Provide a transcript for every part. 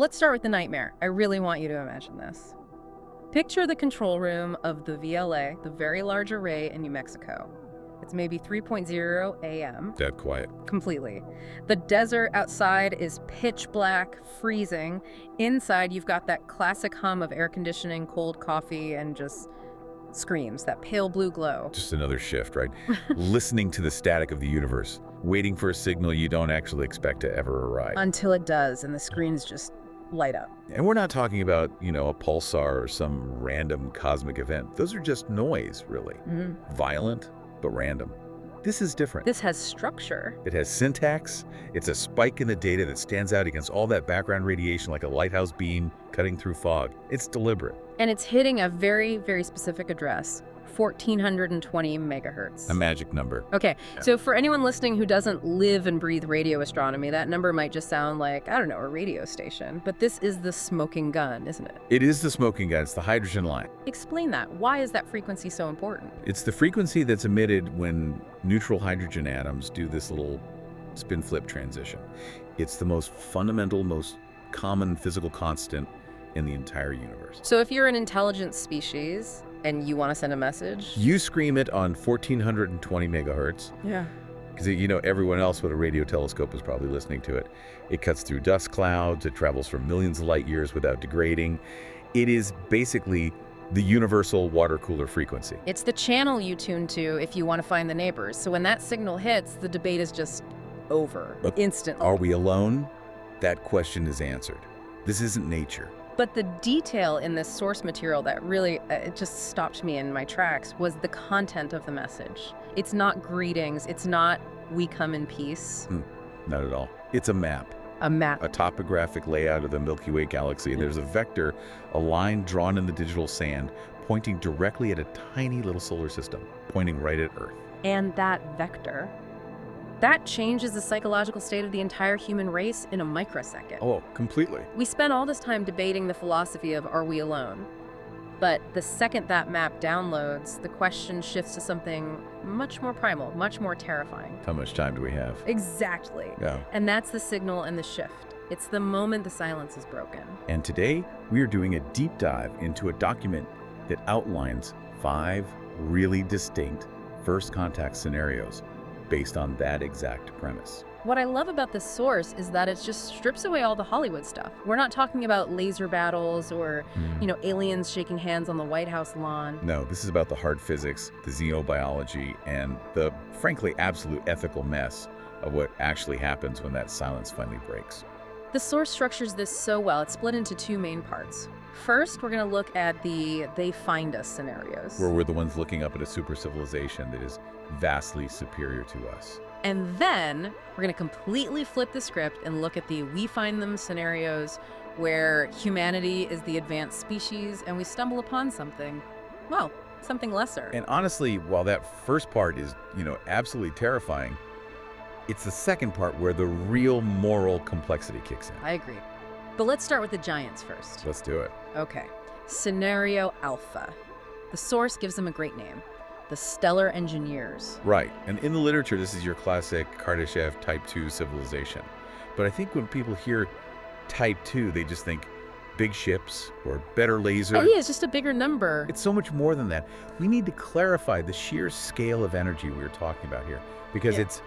Let's start with the nightmare. I really want you to imagine this. Picture the control room of the VLA, the Very Large Array in New Mexico. It's maybe 3:00 a.m. Dead quiet. Completely. The desert outside is pitch black, freezing. Inside, you've got that classic hum of air conditioning, cold coffee, and just screams, that pale blue glow. Just another shift, right? Listening to the static of the universe, waiting for a signal you don't actually expect to ever arrive. Until it does, and the screens just light up. And we're not talking about, a pulsar or some random cosmic event. Those are just noise, really. Violent, but random. This is different. This has structure. It has syntax. It's a spike in the data that stands out against all that background radiation like a lighthouse beam cutting through fog. It's deliberate. And it's hitting a very, very specific address, 1420 megahertz. A magic number. Okay, so for anyone listening who doesn't live and breathe radio astronomy, that number might just sound like, I don't know, a radio station. But this is the smoking gun, isn't it? It is the smoking gun. It's the hydrogen line. Explain that. Why is that frequency so important? It's the frequency that's emitted when neutral hydrogen atoms do this little spin-flip transition. It's the most fundamental, most common physical constant in the entire universe. So if you're an intelligent species and you want to send a message? You scream it on 1420 megahertz. Yeah. Because, everyone else with a radio telescope is probably listening to it. It cuts through dust clouds. It travels for millions of light years without degrading. It is basically the universal water cooler frequency. It's the channel you tune to if you want to find the neighbors. So when that signal hits, the debate is just over instantly. Are we alone? That question is answered. This isn't nature. But the detail in this source material that really it just stopped me in my tracks was the content of the message. It's not greetings. It's not "we come in peace." Not at all. It's a map. A map. A topographic layout of the Milky Way galaxy. And there's a vector, a line drawn in the digital sand, pointing directly at a tiny little solar system, pointing right at Earth. And that vector, that changes the psychological state of the entire human race in a microsecond. Oh, completely. We spent all this time debating the philosophy of are we alone? But the second that map downloads, the question shifts to something much more primal, much more terrifying. How much time do we have? Exactly. Yeah. And that's the signal and the shift. It's the moment the silence is broken. And today, we are doing a deep dive into a document that outlines 5 really distinct first contact scenarios based on that exact premise. What I love about this source is that it just strips away all the Hollywood stuff. We're not talking about laser battles or, aliens shaking hands on the White House lawn. No, this is about the hard physics, the xenobiology, and the, frankly, absolute ethical mess of what actually happens when that silence finally breaks. The source structures this so well. It's split into 2 main parts. First, we're going to look at the they find us scenarios. Where we're the ones looking up at a super civilization that is vastly superior to us. And then we're going to completely flip the script and look at the we find them scenarios where humanity is the advanced species and we stumble upon something, well, something lesser. And honestly, while that first part is, absolutely terrifying, it's the second part where the real moral complexity kicks in. I agree. But let's start with the giants first. Let's do it. Okay. Scenario Alpha. The source gives them a great name. The Stellar Engineers. Right. And in the literature, this is your classic Kardashev Type 2 civilization. But I think when people hear Type 2, they just think big ships or better lasers. Yeah, it's just a bigger number. It's so much more than that. We need to clarify the sheer scale of energy we're talking about here, because it's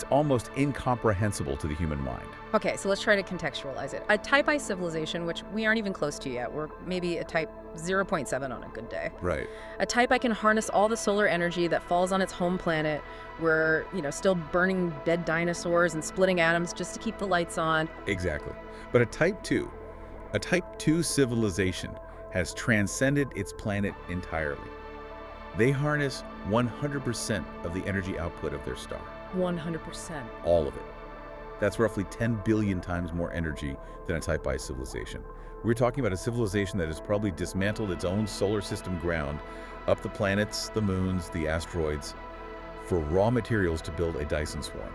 almost incomprehensible to the human mind. Okay, so let's try to contextualize it. A Type I civilization, which we aren't even close to yet. We're maybe a Type 0.7 on a good day. Right. A Type I can harness all the solar energy that falls on its home planet. We're, still burning dead dinosaurs and splitting atoms just to keep the lights on. Exactly. But a Type 2 civilization has transcended its planet entirely. They harness 100% of the energy output of their star. 100%. All of it. That's roughly 10 billion times more energy than a Type I civilization. We're talking about a civilization that has probably dismantled its own solar system ground, up the planets, the moons, the asteroids, for raw materials to build a Dyson swarm.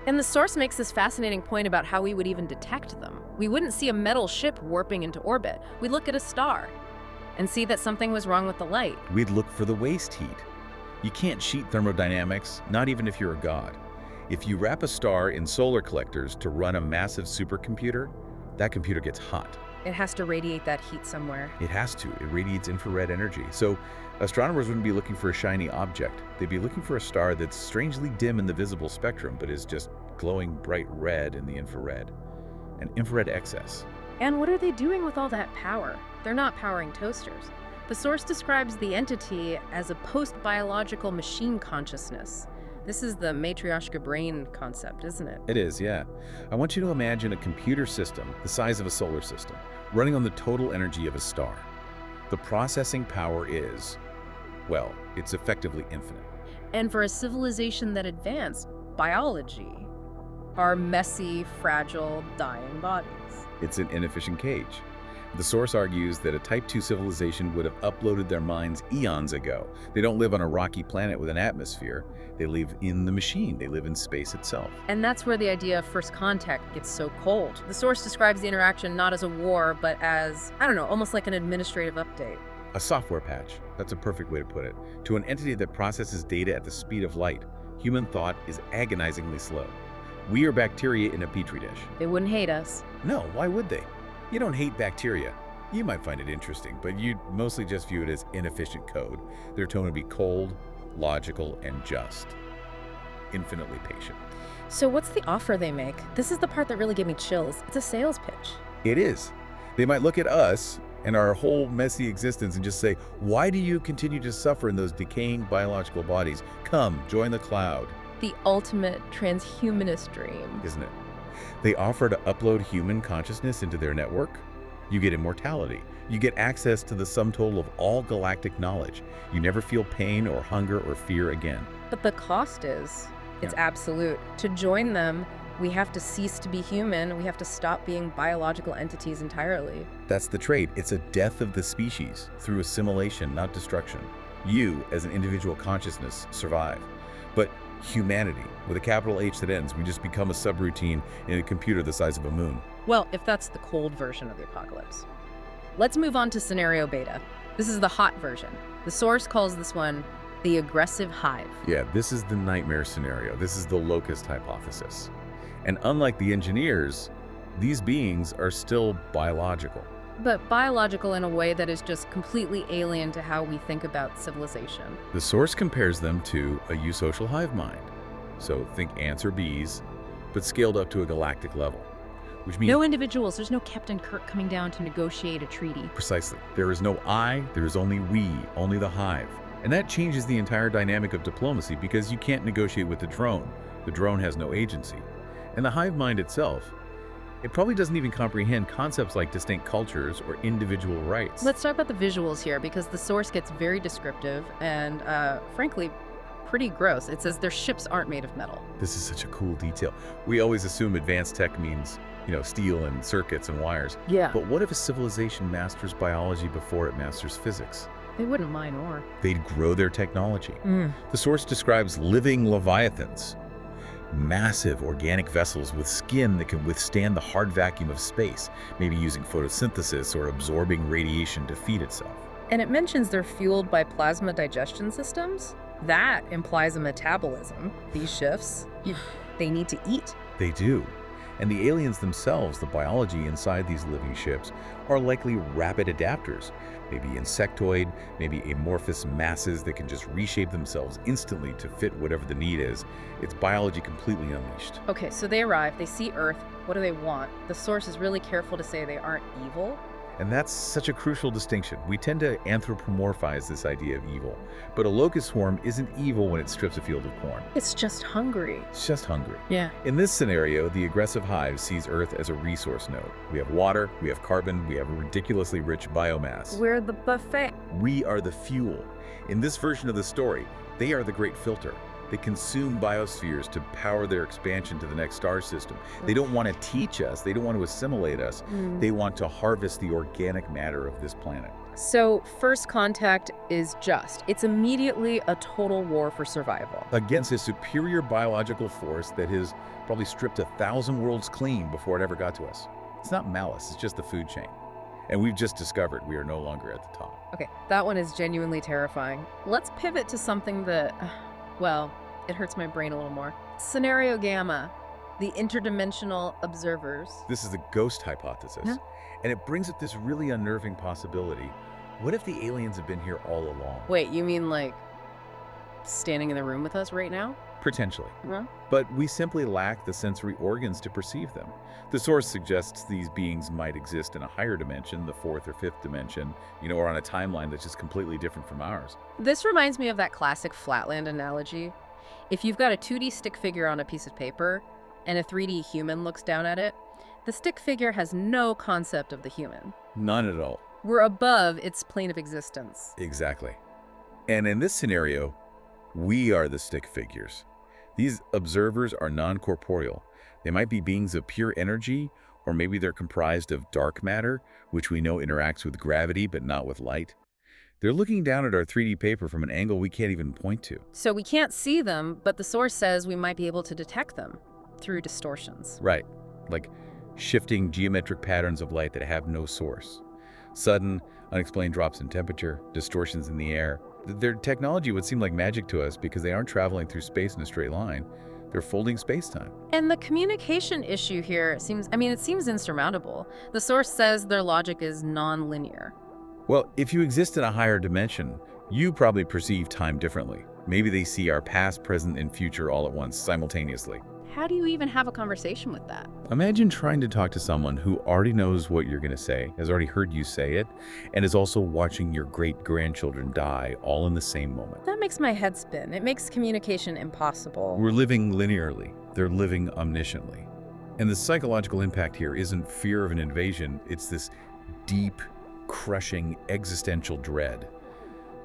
And the source makes this fascinating point about how we would even detect them. We wouldn't see a metal ship warping into orbit. We'd look at a star and see that something was wrong with the light. We'd look for the waste heat. You can't cheat thermodynamics, not even if you're a god. If you wrap a star in solar collectors to run a massive supercomputer, that computer gets hot. It has to radiate that heat somewhere. It has to. It radiates infrared energy. So astronomers wouldn't be looking for a shiny object. They'd be looking for a star that's strangely dim in the visible spectrum, but is just glowing bright red in the infrared. An infrared excess. And what are they doing with all that power? They're not powering toasters. The source describes the entity as a post-biological machine consciousness. This is the Matryoshka brain concept, isn't it? It is, yeah. I want you to imagine a computer system the size of a solar system, running on the total energy of a star. The processing power is, well, it's effectively infinite. And for a civilization that advanced, biology are messy, fragile, dying bodies. It's an inefficient cage. The source argues that a Type 2 civilization would have uploaded their minds eons ago. They don't live on a rocky planet with an atmosphere. They live in the machine. They live in space itself. And that's where the idea of first contact gets so cold. The source describes the interaction not as a war, but as, I don't know, almost like an administrative update. A software patch. That's a perfect way to put it. To an entity that processes data at the speed of light, human thought is agonizingly slow. We are bacteria in a petri dish. They wouldn't hate us. No, why would they? You don't hate bacteria. You might find it interesting, but you'd mostly just view it as inefficient code. Their tone would be cold, logical, and just. Infinitely patient. So what's the offer they make? This is the part that really gave me chills. It's a sales pitch. It is. They might look at us and our whole messy existence and just say, why do you continue to suffer in those decaying biological bodies? Come, join the cloud. The ultimate transhumanist dream. Isn't it? They offer to upload human consciousness into their network. You get immortality. You get access to the sum total of all galactic knowledge. You never feel pain or hunger or fear again. But the cost is, it's absolute. To join them, we have to cease to be human. We have to stop being biological entities entirely. That's the trade. It's a death of the species through assimilation, not destruction. You, as an individual consciousness, survive. But humanity, with a capital H that ends, we just become a subroutine in a computer the size of a moon. Well, if that's the cold version of the apocalypse. Let's move on to scenario beta. This is the hot version. The source calls this one the aggressive hive. Yeah, this is the nightmare scenario. This is the locust hypothesis. And unlike the engineers, these beings are still biological. But biological in a way that is just completely alien to how we think about civilization. The source compares them to a eusocial hive mind. So think ants or bees, but scaled up to a galactic level. Which means no individuals, there's no Captain Kirk coming down to negotiate a treaty. Precisely. There is no I, there is only we, only the hive. And that changes the entire dynamic of diplomacy because you can't negotiate with the drone. The drone has no agency. And the hive mind itself, it probably doesn't even comprehend concepts like distinct cultures or individual rights. Let's talk about the visuals here because the source gets very descriptive and, frankly, pretty gross. It says their ships aren't made of metal. This is such a cool detail. We always assume advanced tech means, steel and circuits and wires. Yeah. But what if a civilization masters biology before it masters physics? They wouldn't mind or. They'd grow their technology. The source describes living leviathans. Massive organic vessels with skin that can withstand the hard vacuum of space, maybe using photosynthesis or absorbing radiation to feed itself. And it mentions they're fueled by plasma digestion systems. That implies a metabolism. These shifts, they need to eat. They do. And the aliens themselves, the biology inside these living ships, are likely rapid adapters. Maybe insectoid, maybe amorphous masses that can just reshape themselves instantly to fit whatever the need is. It's biology completely unleashed. Okay, so they arrive, they see Earth. What do they want? The source is really careful to say they aren't evil. And that's such a crucial distinction. We tend to anthropomorphize this idea of evil. But a locust swarm isn't evil when it strips a field of corn. It's just hungry. It's just hungry. Yeah. In this scenario, the aggressive hive sees Earth as a resource node. We have water, we have carbon, we have a ridiculously rich biomass. We're the buffet. We are the fuel. In this version of the story, they are the great filter. They consume biospheres to power their expansion to the next star system. They don't want to teach us. They don't want to assimilate us. They want to harvest the organic matter of this planet. So first contact is just. It's immediately a total war for survival. Against a superior biological force that has probably stripped 1,000 worlds clean before it ever got to us. It's not malice, it's just the food chain. And we've just discovered we are no longer at the top. Okay, that one is genuinely terrifying. Let's pivot to something that, well, it hurts my brain a little more. Scenario gamma. The interdimensional observers. This is the ghost hypothesis. Huh? And it brings up this really unnerving possibility. What if the aliens have been here all along? Wait, you mean like standing in the room with us right now? Potentially. Huh? But we simply lack the sensory organs to perceive them. The source suggests these beings might exist in a higher dimension, the fourth or fifth dimension, or on a timeline that's just completely different from ours. This reminds me of that classic flatland analogy. If you've got a 2D stick figure on a piece of paper and a 3D human looks down at it, the stick figure has no concept of the human. None at all. We're above its plane of existence. Exactly. And in this scenario, we are the stick figures. These observers are non-corporeal. They might be beings of pure energy, or maybe they're comprised of dark matter, which we know interacts with gravity but not with light. They're looking down at our 3D paper from an angle we can't even point to. So we can't see them, but the source says we might be able to detect them through distortions. Right, like shifting geometric patterns of light that have no source. Sudden, unexplained drops in temperature, distortions in the air. Their technology would seem like magic to us because they aren't traveling through space in a straight line. They're folding space-time. And the communication issue here seems insurmountable. The source says their logic is non-linear. Well, if you exist in a higher dimension, you probably perceive time differently. Maybe they see our past, present, and future all at once, simultaneously. How do you even have a conversation with that? Imagine trying to talk to someone who already knows what you're going to say, has already heard you say it, and is also watching your great-grandchildren die all in the same moment. That makes my head spin. It makes communication impossible. We're living linearly. They're living omnisciently. And the psychological impact here isn't fear of an invasion. It's this deep, crushing, existential dread.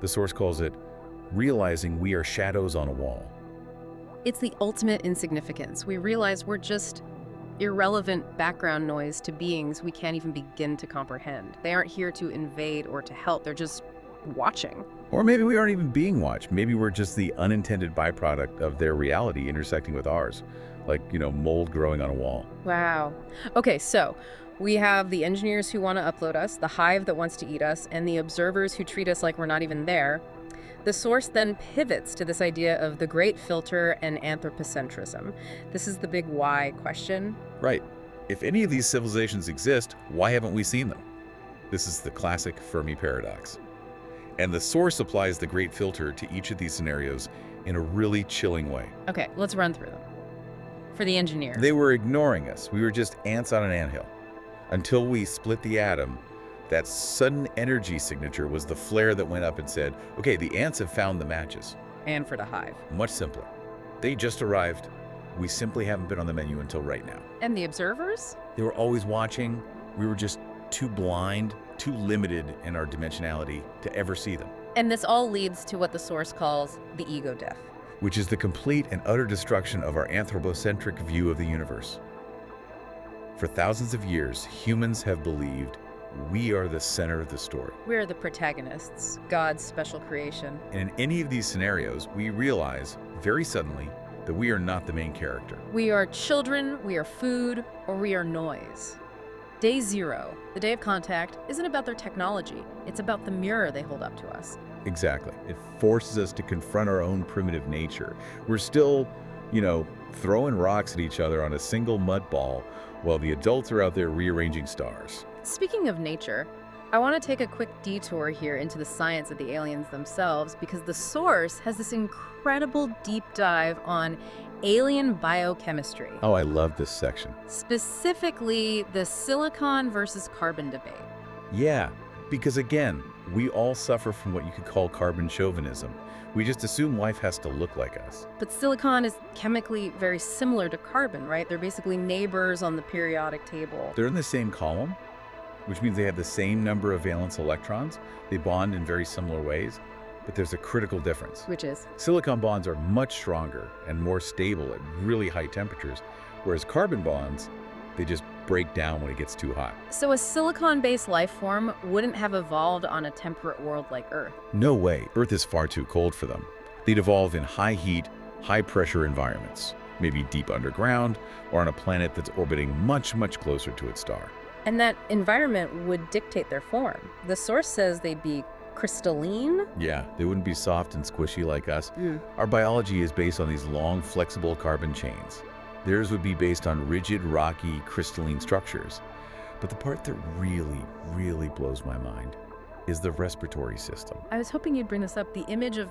The source calls it realizing we are shadows on a wall. It's the ultimate insignificance. We realize we're just irrelevant background noise to beings we can't even begin to comprehend. They aren't here to invade or to help. They're just watching. Or maybe we aren't even being watched. Maybe we're just the unintended byproduct of their reality intersecting with ours, like, mold growing on a wall. Wow. Okay, so we have the engineers who want to upload us, the hive that wants to eat us, and the observers who treat us like we're not even there. The source then pivots to this idea of the great filter and anthropocentrism. This is the big why question. Right. If any of these civilizations exist, why haven't we seen them? This is the classic Fermi paradox. And the source applies the great filter to each of these scenarios in a really chilling way. Okay, let's run through them. For the engineers. They were ignoring us. We were just ants on an anthill. Until we split the atom, that sudden energy signature was the flare that went up and said, okay, the ants have found the matches. And for the hive. Much simpler. They just arrived. We simply haven't been on the menu until right now. And the observers? They were always watching. We were just too blind, too limited in our dimensionality to ever see them. And this all leads to what the source calls the ego death. Which is the complete and utter destruction of our anthropocentric view of the universe. For thousands of years, humans have believed we are the center of the story. We're the protagonists, God's special creation. And in any of these scenarios, we realize very suddenly that we are not the main character. We are children, we are food, or we are noise. Day zero, the day of contact, isn't about their technology. It's about the mirror they hold up to us. Exactly. It forces us to confront our own primitive nature. We're still, throwing rocks at each other on a single mud ball while the adults are out there rearranging stars. Speaking of nature, I want to take a quick detour here into the science of the aliens themselves because the source has this incredible deep dive on alien biochemistry. Oh, I love this section. Specifically, the silicon versus carbon debate. Yeah, because again, we all suffer from what you could call carbon chauvinism. We just assume life has to look like us. But silicon is chemically very similar to carbon, right? They're basically neighbors on the periodic table. They're in the same column, which means they have the same number of valence electrons. They bond in very similar ways, but there's a critical difference. Which is? Silicon bonds are much stronger and more stable at really high temperatures, whereas carbon bonds, they just break down when it gets too hot. So a silicon-based life form wouldn't have evolved on a temperate world like Earth? No way. Earth is far too cold for them. They'd evolve in high heat, high pressure environments, maybe deep underground, or on a planet that's orbiting much, much closer to its star. And that environment would dictate their form. The source says they'd be crystalline? Yeah, they wouldn't be soft and squishy like us. Our biology is based on these long, flexible carbon chains. Theirs would be based on rigid, rocky, crystalline structures. But the part that really, really blows my mind is the respiratory system. I was hoping you'd bring this up, the image of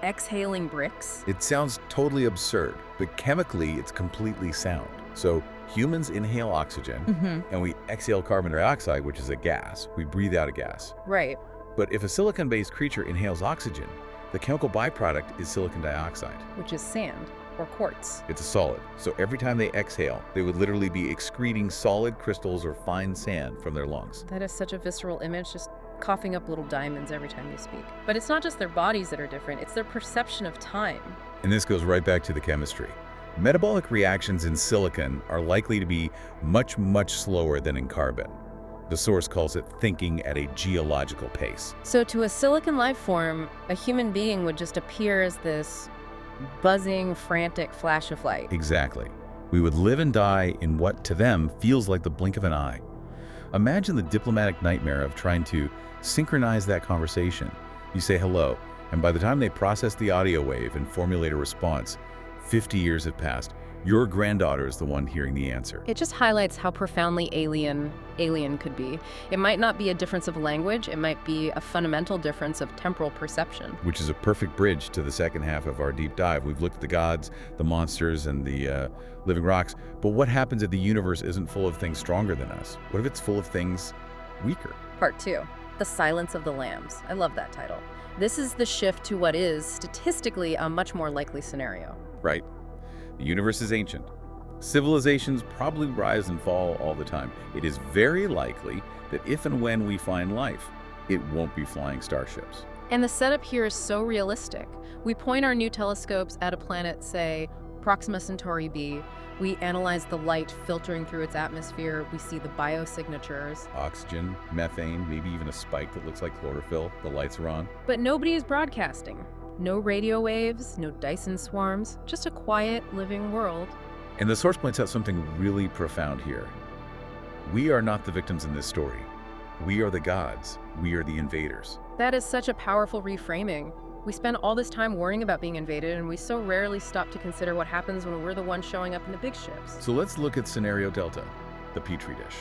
exhaling bricks. It sounds totally absurd, but chemically it's completely sound. So humans inhale oxygen, and we exhale carbon dioxide, which is a gas. We breathe out a gas. Right. But if a silicon-based creature inhales oxygen, the chemical byproduct is silicon dioxide. Which is sand or quartz. It's a solid. So every time they exhale, they would literally be excreting solid crystals or fine sand from their lungs. That is such a visceral image, just coughing up little diamonds every time you speak. But it's not just their bodies that are different, it's their perception of time. And this goes right back to the chemistry. Metabolic reactions in silicon are likely to be much, much slower than in carbon. The source calls it thinking at a geological pace. So to a silicon life form, a human being would just appear as this buzzing, frantic flash of light. Exactly. We would live and die in what, to them, feels like the blink of an eye. Imagine the diplomatic nightmare of trying to synchronize that conversation. You say hello, and by the time they process the audio wave and formulate a response, 50 years have passed. Your granddaughter is the one hearing the answer. It just highlights how profoundly alien could be. It might not be a difference of language, it might be a fundamental difference of temporal perception. Which is a perfect bridge to the second half of our deep dive. We've looked at the gods, the monsters, and the living rocks. But what happens if the universe isn't full of things stronger than us? What if it's full of things weaker? Part 2. The Silence of the Lambs. I love that title. This is the shift to what is, statistically, a much more likely scenario. Right. The universe is ancient. Civilizations probably rise and fall all the time. It is very likely that if and when we find life, it won't be flying starships. And the setup here is so realistic. We point our new telescopes at a planet, say, Proxima Centauri b. We analyze the light filtering through its atmosphere. We see the biosignatures. Oxygen, methane, maybe even a spike that looks like chlorophyll. The lights are on. But nobody is broadcasting. No radio waves, no Dyson swarms, just a quiet, living world. And the source points out something really profound here. We are not the victims in this story. We are the gods. We are the invaders. That is such a powerful reframing. We spend all this time worrying about being invaded, and we so rarely stop to consider what happens when we're the ones showing up in the big ships. So let's look at scenario delta, the petri dish.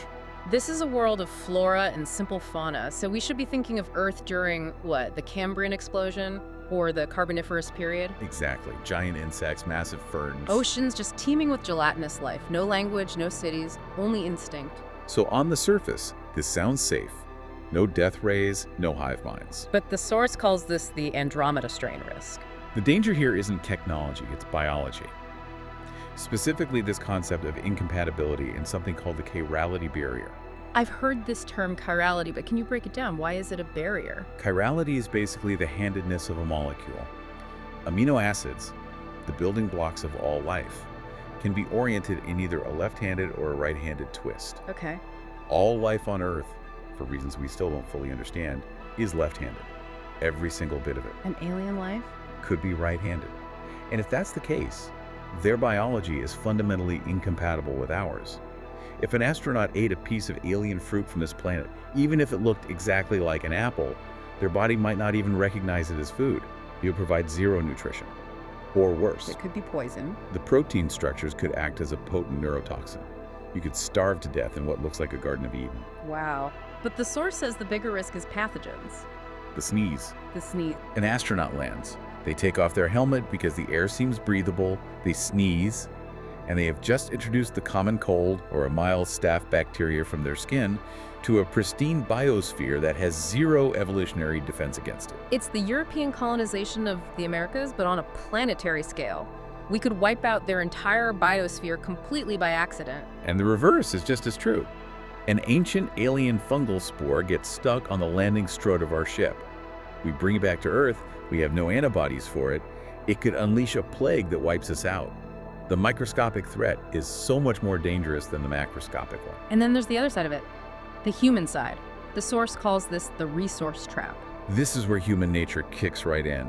This is a world of flora and simple fauna, so we should be thinking of Earth during, what, the Cambrian explosion? Or the Carboniferous period? Exactly. Giant insects, massive ferns. Oceans just teeming with gelatinous life. No language, no cities, only instinct. So on the surface, this sounds safe. No death rays, no hive minds. But the source calls this the Andromeda strain risk. The danger here isn't technology, it's biology. Specifically, this concept of incompatibility in something called the chirality barrier. I've heard this term chirality, but can you break it down? Why is it a barrier? Chirality is basically the handedness of a molecule. Amino acids, the building blocks of all life, can be oriented in either a left-handed or a right-handed twist. Okay. All life on Earth, for reasons we still don't fully understand, is left-handed. Every single bit of it. An alien life? Could be right-handed. And if that's the case, their biology is fundamentally incompatible with ours. If an astronaut ate a piece of alien fruit from this planet, even if it looked exactly like an apple, their body might not even recognize it as food. It would provide zero nutrition. Or worse. It could be poison. The protein structures could act as a potent neurotoxin. You could starve to death in what looks like a Garden of Eden. Wow. But the source says the bigger risk is pathogens. The sneeze. The sneeze. An astronaut lands. They take off their helmet because the air seems breathable. They sneeze. And they have just introduced the common cold or a mild staph bacteria from their skin to a pristine biosphere that has zero evolutionary defense against it. It's the European colonization of the Americas, but on a planetary scale. We could wipe out their entire biosphere completely by accident. And the reverse is just as true. An ancient alien fungal spore gets stuck on the landing strut of our ship. We bring it back to Earth, we have no antibodies for it. It could unleash a plague that wipes us out. The microscopic threat is so much more dangerous than the macroscopic one. And then there's the other side of it, the human side. The source calls this the resource trap. This is where human nature kicks right in.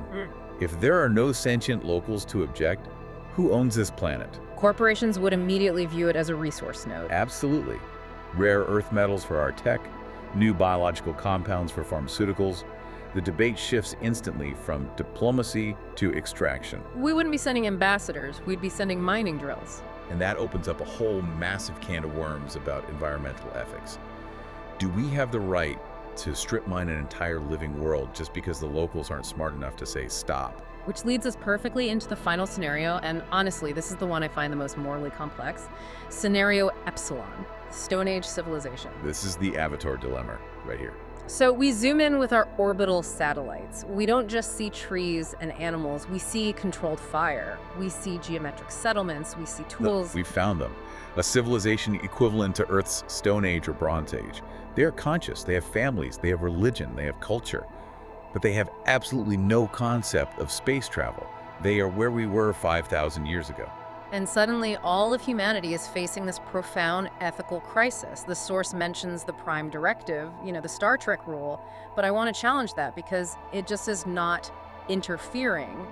If there are no sentient locals to object, who owns this planet? Corporations would immediately view it as a resource node. Absolutely. Rare earth metals for our tech, new biological compounds for pharmaceuticals. The debate shifts instantly from diplomacy to extraction. We wouldn't be sending ambassadors, we'd be sending mining drills. And that opens up a whole massive can of worms about environmental ethics. Do we have the right to strip mine an entire living world just because the locals aren't smart enough to say stop? Which leads us perfectly into the final scenario, and honestly, this is the one I find the most morally complex. Scenario Epsilon, Stone Age civilization. This is the Avatar dilemma right here. So we zoom in with our orbital satellites. We don't just see trees and animals, we see controlled fire. We see geometric settlements, we see tools. Look, we found them. A civilization equivalent to Earth's Stone Age or Bronze Age. They are conscious, they have families, they have religion, they have culture. But they have absolutely no concept of space travel. They are where we were 5,000 years ago. And suddenly, all of humanity is facing this profound ethical crisis. The source mentions the Prime Directive, the Star Trek rule, but I want to challenge that because it just is not interfering.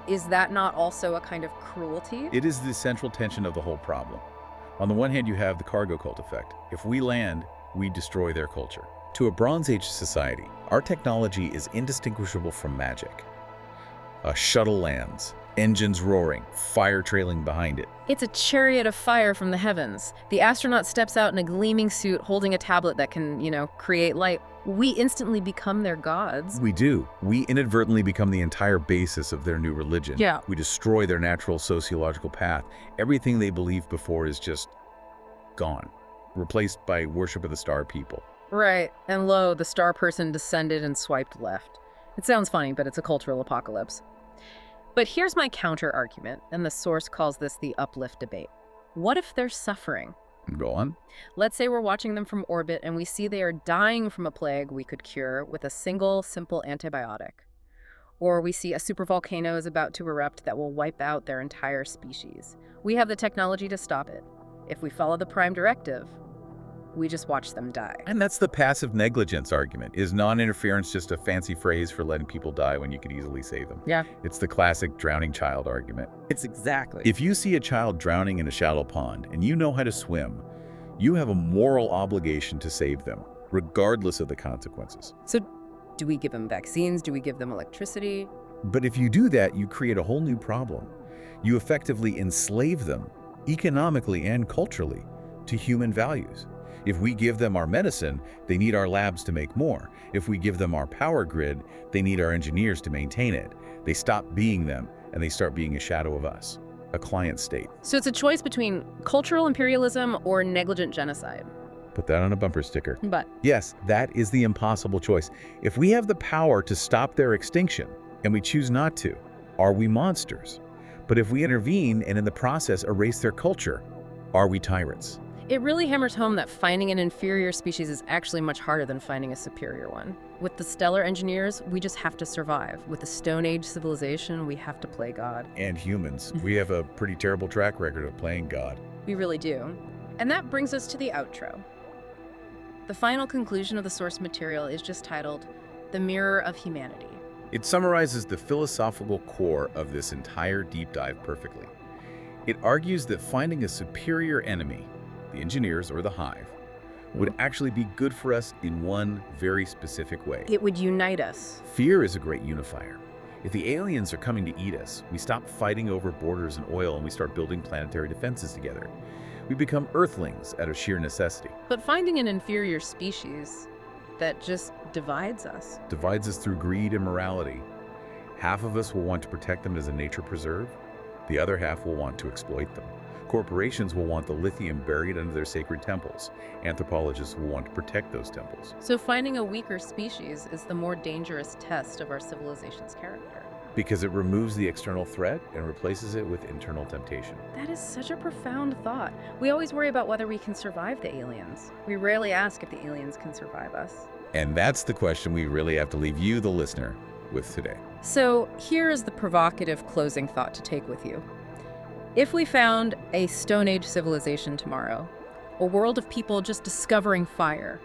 Is that not also a kind of cruelty? It is the central tension of the whole problem. On the one hand, you have the cargo cult effect. If we land, we destroy their culture. To a Bronze Age society, our technology is indistinguishable from magic. A shuttle lands, engines roaring, fire trailing behind it. It's a chariot of fire from the heavens. The astronaut steps out in a gleaming suit holding a tablet that can, create light. We instantly become their gods. We do. We inadvertently become the entire basis of their new religion. Yeah. We destroy their natural sociological path. Everything they believed before is just gone, replaced by worship of the star people. Right. And lo, the star person descended and swiped left. It sounds funny, but it's a cultural apocalypse. But here's my counter-argument, and the source calls this the uplift debate. What if they're suffering? Go on. Let's say we're watching them from orbit and we see they are dying from a plague we could cure with a single, simple antibiotic. Or we see a supervolcano is about to erupt that will wipe out their entire species. We have the technology to stop it. If we follow the Prime Directive, we just watch them die. And that's the passive negligence argument. Is non-interference just a fancy phrase for letting people die when you could easily save them? Yeah. It's the classic drowning child argument. It's exactly. If you see a child drowning in a shallow pond and you know how to swim, you have a moral obligation to save them, regardless of the consequences. So do we give them vaccines? Do we give them electricity? But if you do that, you create a whole new problem. You effectively enslave them, economically and culturally, to human values. If we give them our medicine, they need our labs to make more. If we give them our power grid, they need our engineers to maintain it. They stop being them, and they start being a shadow of us, a client state. So it's a choice between cultural imperialism or negligent genocide. Put that on a bumper sticker. But Yes, that is the impossible choice. If we have the power to stop their extinction, and we choose not to, are we monsters? But if we intervene and in the process erase their culture, are we tyrants? it really hammers home that finding an inferior species is actually much harder than finding a superior one. With the stellar engineers, we just have to survive. With the Stone Age civilization, we have to play God. And humans, we have a pretty terrible track record of playing God. We really do. And that brings us to the outro. The final conclusion of the source material is just titled, The Mirror of Humanity. It summarizes the philosophical core of this entire deep dive perfectly. It argues that finding a superior enemy, the engineers or the hive, would actually be good for us in one very specific way. It would unite us. Fear is a great unifier. If the aliens are coming to eat us, we stop fighting over borders and oil and we start building planetary defenses together. We become Earthlings out of sheer necessity. But finding an inferior species that just divides us. Divides us through greed and morality. Half of us will want to protect them as a nature preserve. The other half will want to exploit them. Corporations will want the lithium buried under their sacred temples. Anthropologists will want to protect those temples. So finding a weaker species is the more dangerous test of our civilization's character. Because it removes the external threat and replaces it with internal temptation. That is such a profound thought. We always worry about whether we can survive the aliens. We rarely ask if the aliens can survive us. And that's the question we really have to leave you, the listener, with today. So here is the provocative closing thought to take with you. If we found a Stone Age civilization tomorrow, a world of people just discovering fire,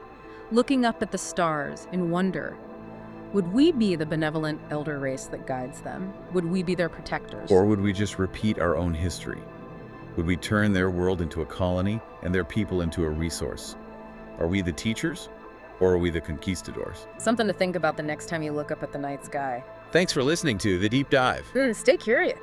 looking up at the stars in wonder, would we be the benevolent elder race that guides them? Would we be their protectors? Or would we just repeat our own history? Would we turn their world into a colony and their people into a resource? Are we the teachers, or are we the conquistadors? Something to think about the next time you look up at the night sky. Thanks for listening to The Deep Dive. Stay curious.